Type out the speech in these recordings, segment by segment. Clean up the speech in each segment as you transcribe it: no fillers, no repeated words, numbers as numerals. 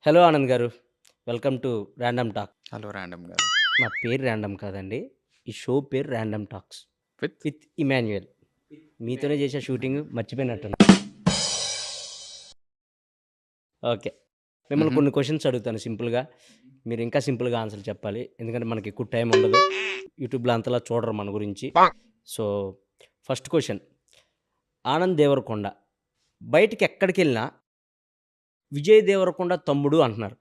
Hello Anand గారు. Welcome to random talk. Hello random గారు. నా పేరు ర్యాండమ్ కాదండి. ఈ షో పేరు random talks with with Emmanuel. మీతోనే చేసే షూటింగ్ మర్చిపోయినట్టున్నా. ఓకే. మిమ్మల్ని కొన్ని క్వెషన్స్ అడుగుతాను సింపుల్‌గా. మీరు ఇంకా సింపుల్‌గా ఆన్సర్ చెప్పాలి. ఎందుకంటే మనకి ఎక్కువ టైం ఉండదు. యూట్యూబ్‌లో అంతలా చూడరు మన గురించి. So, first question. Anand Devarakonda బయటికి ఎక్కడికెళ్ళినా విజయ్ దేవరకొండ తమ్ముడు అంటున్నారు.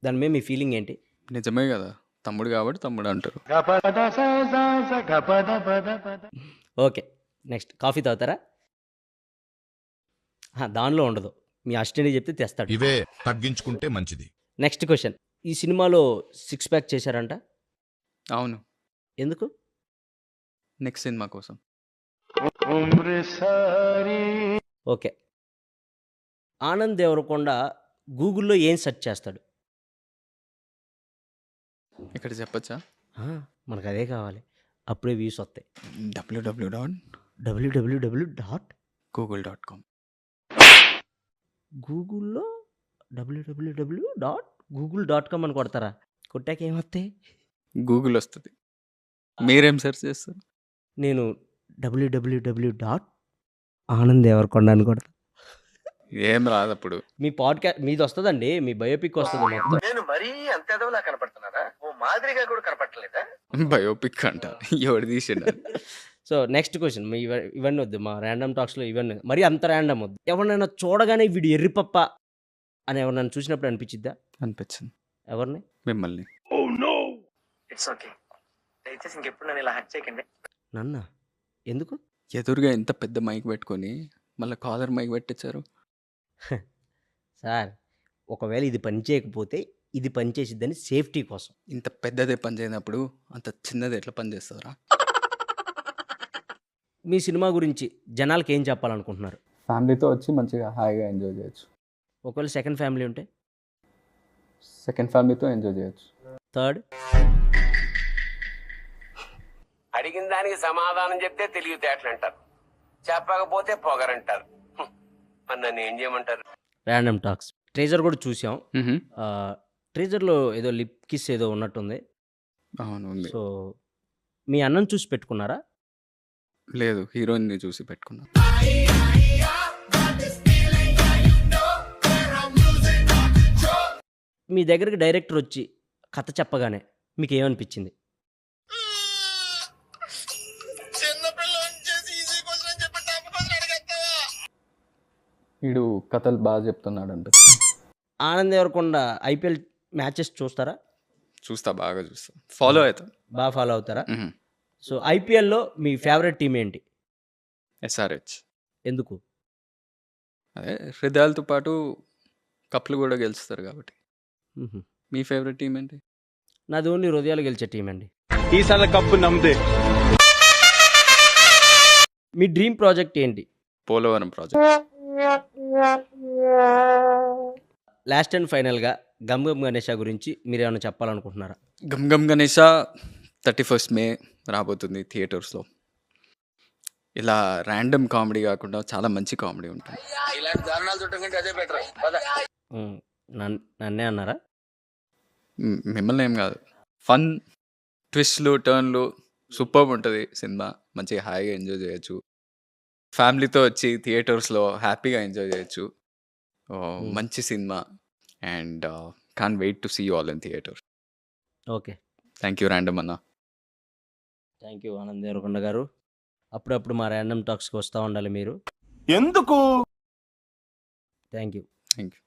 దాని మీద మీ ఫీలింగ్ ఏంటి? నిజమే కదా, తమ్ముడు కాబట్టి తమ్ముడు అంటారు. ఓకే. నెక్స్ట్ కాఫీ తాగుతారా? దానిలో ఉండదు. మీ అసిస్టెంట్‌కి చెప్తే తెస్తాడు. ఇవే తగ్గించుకుంటే మంచిది. Next question. ఈ సినిమాలో సిక్స్ ప్యాక్ చేశారంట. అవును, ఎందుకు? నెక్స్ట్ సినిమా కోసం. ఓకే. ఆనంద్ దేవరకొండ గూగుల్‌లో ఏం సెర్చ్ చేస్తాడు? ఇక్కడ చెప్పచ్చా? మనకు అదే కావాలి. అప్పుడే వ్యూస్ వస్తాయి. www.google.com. గూగుల్‌లో www.google.com అని కొడతారా? కొట్టాక ఏమొస్తాయి? గూగుల్ వస్తుంది. మీరేం సెర్చ్ చేస్తారు? నేను www.ఆనంద్దేవరకొండ అని కొడతా. ఏం రాదు అప్పుడు. మీ మీది వస్తుందండి. మీ బయోపిక్ వస్తుంది మొత్తం. నేను మరీ అంత ఎదవలా కనపడుతున్నారా? ఓ మాదిరిగా కూడా కనపడలేదా? బయోపిక్ అంట, ఎవడు తీసిండు? So next question. ఇవన్నీ వద్దు. మా ర్యాండమ్ టాక్స్‌లో ఇవన్నీ మరి అంత ర్యాండమ్ వద్దు. ఎవరినైనా చూడగానే వీడు ఎర్రిపప్ప అని ఎవరినైనా చూసినప్పుడు అనిపించిద్దా? అనిపించింది. ఎవరిని? మిమ్మల్ని. It's okay. దయచేసి ఇంకెప్పుడు నన్ను ఇలా హక్ చేయకండి. నన్నా? ఎందుకు? ఎదురుగా ఇంత పెద్ద మైక్ పెట్టుకొని మళ్ళీ కాలర్ మైక్ పెట్టించారు. సార్, ఒకవేళ ఇది పని చేయకపోతే ఇది పని చేసిద్దని సేఫ్టీ కోసం. ఇంత పెద్దదే పని చేయనప్పుడు అంత చిన్నది ఎట్లా పని చేస్తారా? మీ సినిమా గురించి జనాలకి ఏం చెప్పాలనుకుంటున్నారు? ఫ్యామిలీతో వచ్చి మంచిగా హాయిగా ఎంజాయ్ చేయొచ్చు. ఒకవేళ సెకండ్ ఫ్యామిలీ ఉంటే? సెకండ్ ఫ్యామిలీతో ఎంజాయ్ చేయొచ్చు. థర్డ్? అడిగిన దానికి సమాధానం చెప్తే తెలివితేటలు అంటారు, చెప్పకపోతే పొగరంటారు. మరి నన్ను ఏం చేయమంటారు? ర్యాండమ్ టాక్స్ ట్రేజర్ కూడా చూసాం. ట్రేజర్లో ఏదో లిప్ కిస్ ఏదో ఉన్నట్టుంది. అవును, ఉంది. సో మీ అన్నను చూసి పెట్టుకున్నారా? లేదు, హీరోయిన్ని చూసి పెట్టుకున్నా. మీ దగ్గరికి డైరెక్టర్ వచ్చి కథ చెప్పగానే మీకు ఏమనిపించింది? వీడు కథలు బాగా చెప్తున్నాడు అంటే. ఆనంద్ దేవరకొండ ఐపీఎల్ మ్యాచెస్ చూస్తారా? చూస్తా, బాగా చూస్తా, ఫాలో అవుతా. బాగా ఫాలో అవుతారా? సో ఐపీఎల్లో మీ ఫేవరెట్ టీం ఏంటి? ఎస్ఆర్హెచ్. ఎందుకు? అదే హృదయాలతో పాటు కప్లు కూడా గెలుస్తారు కాబట్టి. మ్హూ. మీ ఫేవరెట్ టీం ఏంటి? నాది ఓన్లీ హృదయాలు గెలిచే టీం అండి. ఈసారి కప్పు నమ్మదే. మీ డ్రీమ్ ప్రాజెక్ట్ ఏంటి? పోలవరం ప్రాజెక్ట్. లాస్ట్ అండ్ ఫైనల్గా గమ్ గమ్ గణేష గురించి మీరు ఏమైనా చెప్పాలనుకుంటున్నారా? గమ్ గమ్ గణేష 31st May రాబోతుంది థియేటర్స్లో. ఇలా ర్యాండమ్ కామెడీ కాకుండా చాలా మంచి కామెడీ ఉంటుంది. ఇలాంటి దారుణాలు చుట్టం కంటే అదే బెటర్. నన్నే అన్నారా? మిమ్మల్ని ఏం కాదు. ఫన్, ట్విస్ట్లు, టర్న్లు సూపర్ ఉంటుంది సినిమా. మంచిగా హాయిగా ఎంజాయ్ చేయొచ్చు. ఫ్యామిలీతో వచ్చి థియేటర్స్లో హ్యాపీగా ఎంజాయ్ చేయొచ్చు. మంచి cinema. And can't wait to see you all in theatre. Okay. Thank you random అన్న. థ్యాంక్ యూ ఆనంద్ దేవరకొండ గారు. అప్పుడప్పుడు మా ర్యాండమ్ టాక్స్కి వస్తూ ఉండాలి మీరు. ఎందుకు? Thank you. Thank you.